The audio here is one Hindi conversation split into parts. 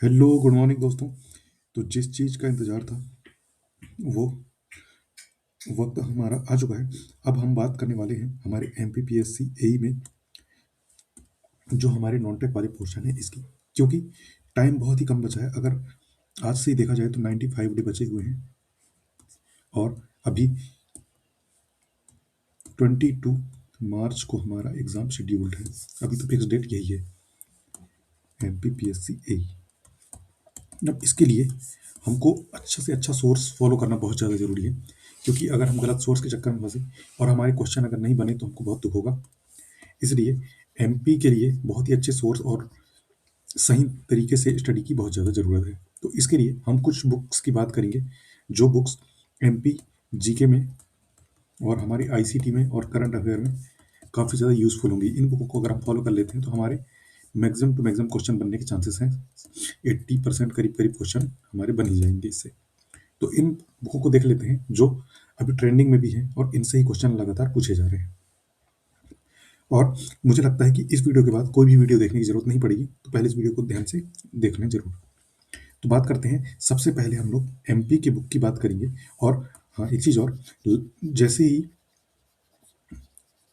हेलो, गुड मॉर्निंग दोस्तों। तो जिस चीज़ का इंतज़ार था वो वक्त हमारा आ चुका है। अब हम बात करने वाले हैं हमारे एमपीपीएससी एई में जो हमारे नॉन टेक वाले पोर्शन है इसकी, क्योंकि टाइम बहुत ही कम बचा है। अगर आज से ही देखा जाए तो 95 डे बचे हुए हैं और अभी 22 मार्च को हमारा एग्ज़ाम शेड्यूल्ड है। अभी तो फिक्स डेट यही है, एमपीपीएससी एई। अब इसके लिए हमको अच्छा से अच्छा सोर्स फॉलो करना बहुत ज़्यादा ज़रूरी है, क्योंकि अगर हम गलत सोर्स के चक्कर में फंसे और हमारे क्वेश्चन अगर नहीं बने तो हमको बहुत दुख होगा। इसलिए एमपी के लिए बहुत ही अच्छे सोर्स और सही तरीके से स्टडी की बहुत ज़्यादा ज़रूरत है। तो इसके लिए हम कुछ बुक्स की बात करेंगे, जो बुक्स एमपी जीके में और हमारी आईसीटी में और करंट अफेयर में काफ़ी ज़्यादा यूज़फुल होंगी। इन बुकों को अगर हम फॉलो कर लेते हैं तो हमारे मैक्सिमम टू मैक्सिमम क्वेश्चन बनने के चांसेस हैं। 80% करीब करीब क्वेश्चन हमारे बन ही जाएंगे इससे। तो इन बुकों को देख लेते हैं जो अभी ट्रेंडिंग में भी है और इनसे ही क्वेश्चन लगातार पूछे जा रहे हैं। और मुझे लगता है कि इस वीडियो के बाद कोई भी वीडियो देखने की जरूरत नहीं पड़ेगी, तो पहले इस वीडियो को ध्यान से देख लें जरूर। तो बात करते हैं, सबसे पहले हम लोग एमपी के बुक की बात करेंगे। और हाँ, एक चीज़ और, जैसे ही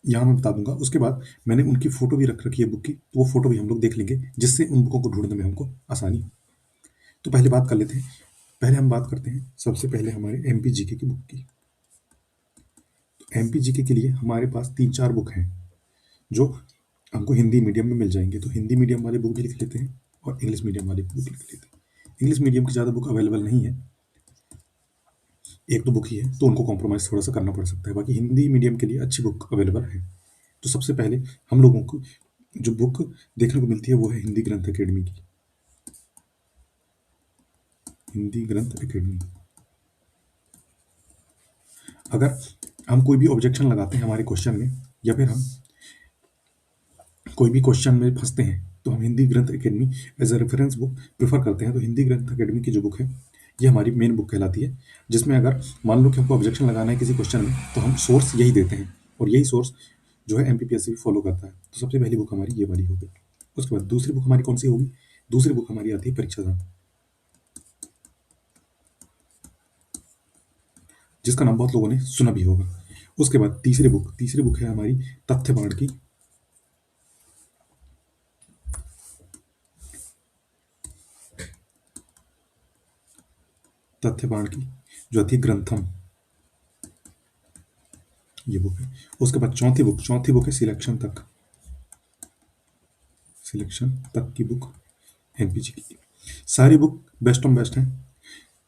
यहाँ मैं बता दूंगा, उसके बाद मैंने उनकी फोटो भी रख रखी है बुक की, तो वो फोटो भी हम लोग देख लेंगे, जिससे उन बुकों को ढूंढने में हमको आसानी हो। तो पहले बात कर लेते हैं। पहले हम बात करते हैं सबसे पहले हमारे एमपी जीके की बुक की। एमपी जीके के लिए हमारे पास 3-4 बुक हैं जो हमको हिंदी मीडियम में मिल जाएंगे। तो हिंदी मीडियम वाले बुक भी लिख लेते हैं और इंग्लिश मीडियम वाले बुक लिख लेते हैं। इंग्लिश मीडियम की ज़्यादा बुक अवेलेबल नहीं है, एक दो बुक ही है, तो उनको कॉम्प्रोमाइज़ थोड़ा सा करना पड़ सकता है। बाकी हिंदी मीडियम के लिए अच्छी बुक अवेलेबल है। तो सबसे पहले हम लोगों को जो बुक देखने को मिलती है वो है हिंदी ग्रंथ अकेडमी की। हिंदी ग्रंथ अकेडमी। अगर हम कोई भी ऑब्जेक्शन लगाते हैं हमारे क्वेश्चन में, या फिर हम कोई भी क्वेश्चन में फंसते हैं, तो हम हिंदी ग्रंथ academy as a reference book prefer करते हैं। तो हिंदी ग्रंथ अकेडमी की जो बुक है ये हमारी मेन बुक कहलाती है, जिसमें अगर मान लो कि हमको ऑब्जेक्शन लगाना है किसी क्वेश्चन में, तो हम सोर्स यही देते हैं और यही सोर्स जो है एमपीपीएससी फॉलो करता है। तो सबसे पहली बुक हमारी ये वाली हो गई। उसके बाद दूसरी बुक हमारी कौन सी होगी? दूसरी बुक हमारी आती है परीक्षाधाम, जिसका नाम बहुत लोगों ने सुना भी होगा। उसके बाद तीसरी बुक है हमारी तथ्यबाण की। तथ्यबाण की जो आती है ग्रंथम, ये बुक है। उसके बाद चौथी बुक है सिलेक्शन तक की बुक एमपीजी की। सारी बुक बेस्ट ऑन बेस्ट हैं,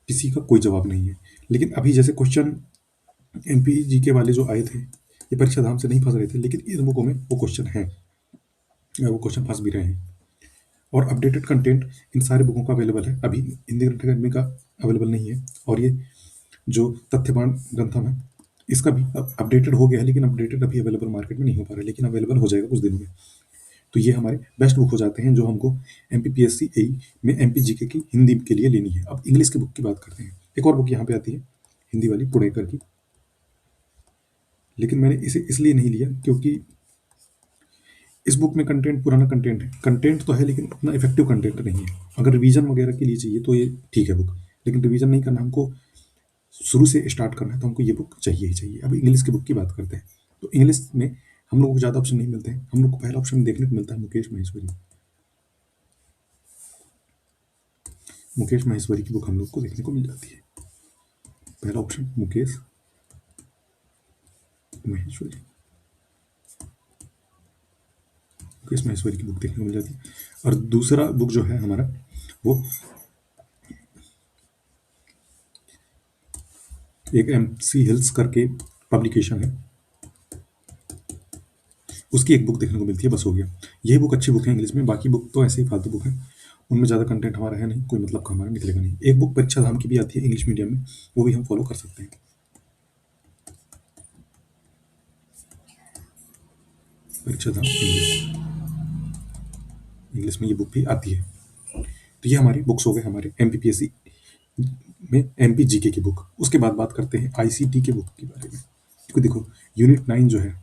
किसी का कोई जवाब नहीं है। लेकिन अभी जैसे क्वेश्चन एमपीजी के वाले जो आए थे, ये परीक्षा धाम से नहीं फंस रहे थे, लेकिन इन बुकों में वो क्वेश्चन हैं, वो क्वेश्चन फंस भी रहे हैं। और अपडेटेड कंटेंट इन सारे बुकों का अवेलेबल है, अभी हिंदी ग्रंथ अकेडमी का अवेलेबल नहीं है। और ये जो तथ्यबाण ग्रंथम है इसका भी अपडेटेड हो गया है, लेकिन अपडेटेड अभी अवेलेबल मार्केट में नहीं हो पा रहा है, लेकिन अवेलेबल हो जाएगा कुछ दिनों में। तो ये हमारे बेस्ट बुक हो जाते हैं जो हमको एमपीपीएससी एई में एमपी जीके की हिंदी के लिए लेनी है। अब इंग्लिश की बुक की बात करते हैं। एक और बुक यहाँ पे आती है हिंदी वाली, पुणेकर की, लेकिन मैंने इसे इसलिए नहीं लिया क्योंकि इस बुक में कंटेंट पुराना कंटेंट है। कंटेंट तो है लेकिन उतना इफेक्टिव कंटेंट नहीं है। अगर रिवीजन वगैरह के लिए चाहिए तो ये ठीक है बुक, लेकिन रिवीजन नहीं करना, हमको शुरू से स्टार्ट करना है, तो हमको ये बुक चाहिए ही चाहिए। अब इंग्लिश की बुक की बात करते हैं। तो इंग्लिश में हम लोग को ज़्यादा ऑप्शन नहीं मिलते हैं। हम लोग को पहला ऑप्शन देखने को मिलता है मुकेश माहेश्वरी की बुक हम लोग को देखने को मिल जाती है। पहला ऑप्शन मुकेश माहेश्वरी मुकेश माहेश्वरी की बुक देखने को मिल जाती है। और दूसरा बुक जो है हमारा, वो एक एमसी हिल्स करके पब्लिकेशन है, उसकी एक बुक देखने को मिलती है, बस हो गया। यही बुक अच्छी बुक है इंग्लिश में, बाकी बुक तो ऐसे ही फालतू बुक है, उनमें ज़्यादा कंटेंट हमारा है नहीं, कोई मतलब का हमारा निकलेगा नहीं। एक बुक परीक्षा धाम की भी आती है इंग्लिश मीडियम में, वो भी हम फॉलो कर सकते हैं। परीक्षा धाम इंग्लिश में ये बुक भी आती है। तो ये हमारी बुक्स हो गए हमारे एमपीपीएससी में एमपी जीके की बुक। उसके बाद बात करते हैं आईसीटी के बुक के बारे में। देखो यूनिट 9 जो है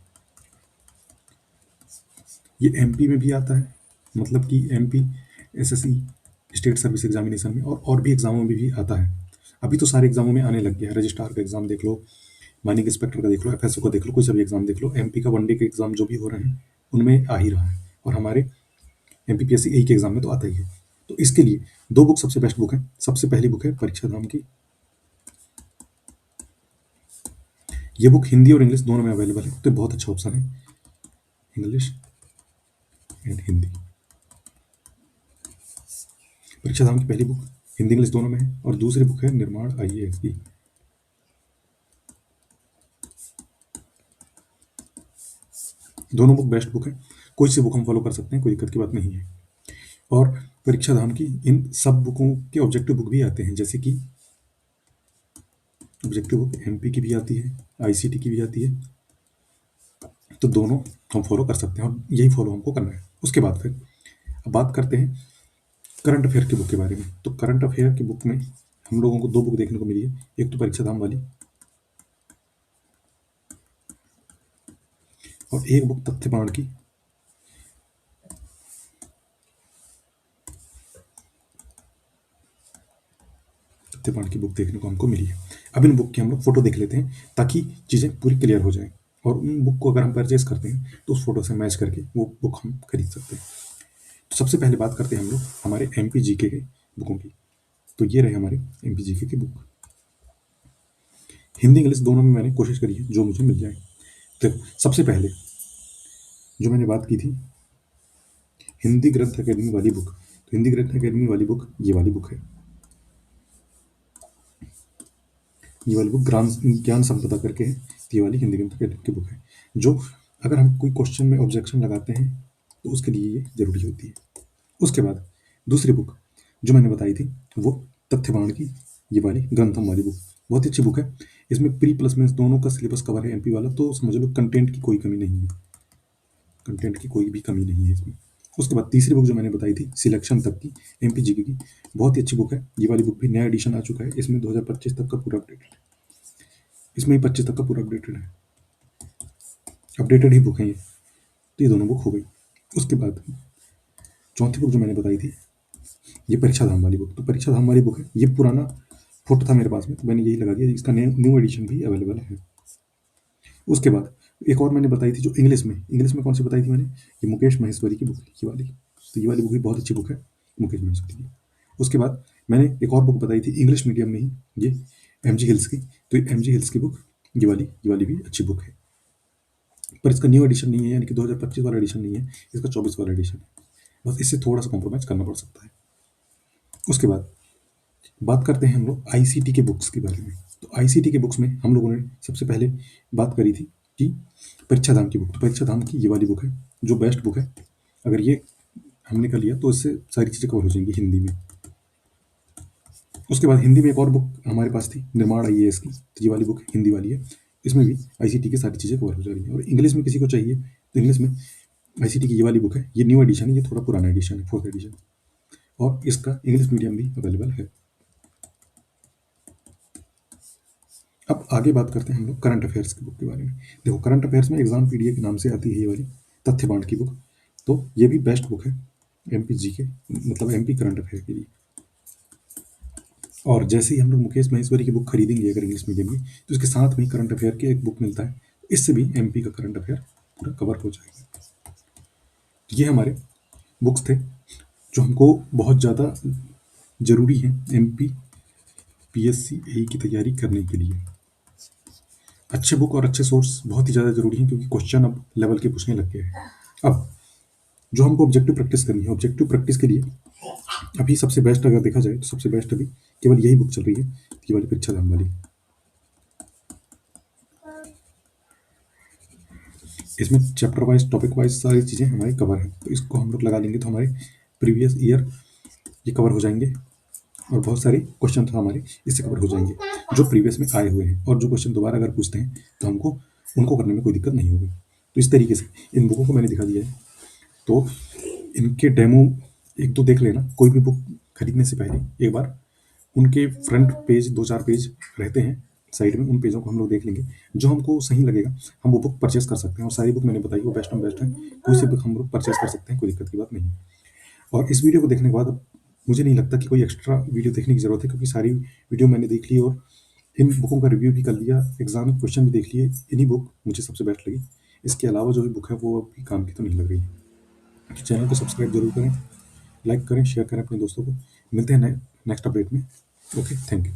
ये एमपी में भी आता है, मतलब कि MP SSC state service examination में और भी एग्जामों में भी आता है। अभी तो सारे एग्जामों में आने लग गया है। रजिस्ट्रार का एग्जाम देख लो, माइनिंग इंस्पेक्टर का देख लो, एफएसओ का देख लो, कोई सा भी एग्जाम देख लो, एमपी का वनडे के एग्जाम जो भी हो रहे हैं उनमें आ ही रहा है, और हमारे एमपीपीएससी ए के एग्जाम में तो आता ही है। तो इसके लिए दो बुक सबसे बेस्ट बुक है। सबसे पहली बुक है परीक्षा धाम की। ये बुक हिंदी और इंग्लिश दोनों में अवेलेबल है, तो बहुत अच्छा ऑप्शन है, इंग्लिश एंड हिंदी। परीक्षा धाम की पहली बुक हिंदी इंग्लिश दोनों में है, और दूसरी बुक है निर्माण आईएएस की। दोनों बुक बेस्ट बुक है, कोई सी बुक हम फॉलो कर सकते हैं, कोई दिक्कत की बात नहीं है। और परीक्षा धाम की इन सब बुकों के ऑब्जेक्टिव बुक भी आते हैं, जैसे कि ऑब्जेक्टिव बुक एमपी की भी आती है, आईसीटी की भी आती है, तो दोनों हम फॉलो कर सकते हैं, और यही फॉलो हमको करना है। उसके बाद फिर अब बात करते हैं करंट अफेयर की बुक के बारे में। तो करंट अफेयर की बुक में हम लोगों को दो बुक देखने को मिली है, एक तो परीक्षा धाम वाली, और एक बुक तथ्य प्रमाण की। तथ्य प्रमाण की बुक देखने को हमको मिली है। अब इन बुक की हम लोग फोटो देख लेते हैं, ताकि चीज़ें पूरी क्लियर हो जाएं, और उन बुक को अगर हम परचेज करते हैं तो उस फोटो से मैच करके वो बुक हम खरीद सकते हैं। तो सबसे पहले बात करते हैं हम लोग हमारे एमपी जीके के बुकों की। तो ये रहे हमारे एमपी जीके की बुक। हिंदी इंग्लिश दोनों में मैंने कोशिश करी है जो मुझे मिल जाए। देखो, सबसे पहले जो मैंने बात की थी हिंदी ग्रंथ अकेडमी वाली बुक, तो हिंदी ग्रंथ अकेडमी वाली बुक ये वाली बुक है। ये वाली बुक ज्ञान संपदा करके है, ये वाली हिंदी ग्रंथ अकेडमी की बुक है, जो अगर हम कोई क्वेश्चन में ऑब्जेक्शन लगाते हैं तो उसके लिए ये जरूरी होती है। उसके बाद दूसरी बुक जो मैंने बताई थी वो तथ्यवाण की, ये वाली ग्रंथम वाली बुक बहुत ही अच्छी बुक है। इसमें प्री प्लस मेंस दोनों का सिलेबस कवर है एमपी वाला, तो समझ लो कंटेंट की कोई कमी नहीं है, कंटेंट की कोई भी कमी नहीं है इसमें। उसके बाद तीसरी बुक जो मैंने बताई थी सिलेक्शन तक की एमपी जीके की, बहुत ही अच्छी बुक है। ये वाली बुक भी नया एडिशन आ चुका है, इसमें 2025 तक का पूरा अपडेटेड है, इसमें ही 25 तक का पूरा अपडेटेड है, अपडेटेड ही बुक है ये। तो ये दोनों बुक हो गई। उसके बाद चौथी बुक जो मैंने बताई थी ये परीक्षा धाम वाली बुक, तो परीक्षा धाम वाली बुक है, ये पुराना फोटो था मेरे पास में तो मैंने यही लगा दिया, इसका न्यू एडिशन भी अवेलेबल है। उसके बाद एक और मैंने बताई थी जो इंग्लिश में कौन सी बताई थी मैंने, ये मुकेश महेश्वरी की बुक ये वाली, तो ये वाली बुक भी बहुत अच्छी बुक है मुकेश महेश्वरी की। उसके बाद मैंने एक और बुक बताई थी इंग्लिश मीडियम में ही, ये एम जी हिल्स की, तो एम जी हिल्स की बुक ये वाली भी अच्छी बुक है, पर इसका न्यू एडिशन नहीं है, यानी कि 2025 वाला एडिशन नहीं है, इसका 24 वाला एडिशन है, बस इससे थोड़ा सा कॉम्प्रोमाइज़ करना पड़ सकता है। उसके बाद बात करते हैं हम लोग आईसीटी के बुक्स के बारे में। तो आईसीटी के बुक्स में हम लोगों ने सबसे पहले बात करी थी कि परीक्षा धाम की बुक, तो परीक्षा धाम की ये वाली बुक है जो बेस्ट बुक है। अगर ये हमने कर लिया तो इससे सारी चीज़ें कवर हो जाएंगी हिंदी में। उसके बाद हिंदी में एक और बुक हमारे पास थी निर्माण आईएएस की, तो ये वाली बुक हिंदी वाली है, इसमें भी आईसीटी की सारी चीज़ें कवर हो जा रही हैं। और इंग्लिश में किसी को चाहिए तो इंग्लिश में आईसीटी की ये वाली बुक है, ये न्यू एडिशन है, ये थोड़ा पुराना एडिशन है, 4th एडिशन, और इसका इंग्लिश मीडियम भी अवेलेबल है। अब आगे बात करते हैं हम लोग करंट अफेयर्स की बुक के बारे में। देखो, करंट अफेयर्स में एग्जाम पीडीए के नाम से आती है ये वाली तथ्य बांट की बुक, तो ये भी बेस्ट बुक है एमपी जी के, मतलब एमपी करंट अफेयर के लिए। और जैसे ही हम लोग मुकेश महेश्वरी की बुक खरीदेंगे अगर इंग्लिश मीडियम की, तो इसके साथ में करंट अफेयर की एक बुक मिलता है, इससे भी एमपी का करंट अफेयर पूरा कवर हो जाएगा। ये हमारे बुक्स थे जो हमको बहुत ज़्यादा ज़रूरी है एमपी पीएससी ए की तैयारी करने के लिए। अच्छे बुक और अच्छे सोर्स बहुत ही ज़्यादा ज़रूरी हैं, क्योंकि क्वेश्चन अब लेवल के पूछने लग गए हैं। अब जो हमको ऑब्जेक्टिव प्रैक्टिस करनी है, ऑब्जेक्टिव प्रैक्टिस के लिए अभी सबसे बेस्ट अगर देखा जाए तो सबसे बेस्ट अभी केवल यही बुक चल रही है, ये वाली परीक्षा धाम वाली। इसमें चैप्टर वाइज टॉपिक वाइज सारी चीज़ें हमारी कवर है, तो इसको हम लोग लगा लेंगे तो हमारे प्रीवियस ईयर ये कवर हो जाएंगे, और बहुत सारे क्वेश्चन तो हमारे इससे कवर हो जाएंगे जो प्रीवियस में आए हुए हैं, और जो क्वेश्चन दोबारा अगर पूछते हैं तो हमको उनको करने में कोई दिक्कत नहीं होगी। तो इस तरीके से इन बुकों को मैंने दिखा दिया है, तो इनके डेमो एक दो देख लेना। कोई भी बुक खरीदने से पहले एक बार उनके फ्रंट पेज 2-4 पेज रहते हैं साइड में, उन पेजों को हम लोग देख लेंगे, जो हमको सही लगेगा हम वो बुक परचेस कर सकते हैं। और सारी बुक मैंने बताई वो बेस्ट एंड बेस्ट है, कोई सी बुक हम लोग परचेस कर सकते हैं, कोई दिक्कत की बात नहीं है। और इस वीडियो को देखने के बाद मुझे नहीं लगता कि कोई एक्स्ट्रा वीडियो देखने की ज़रूरत है, क्योंकि सारी वीडियो मैंने देख ली और इन बुकों का रिव्यू भी कर लिया, एग्ज़ाम के क्वेश्चन भी देख लिए। इन्हीं बुक मुझे सबसे बेस्ट लगी। इसके अलावा जो भी बुक है वो अभी काम की तो नहीं लग रही है। तो चैनल को सब्सक्राइब ज़रूर करें, लाइक करें, शेयर करें अपने दोस्तों को। मिलते हैं नेक्स्ट अपडेट में। Okay, thank you.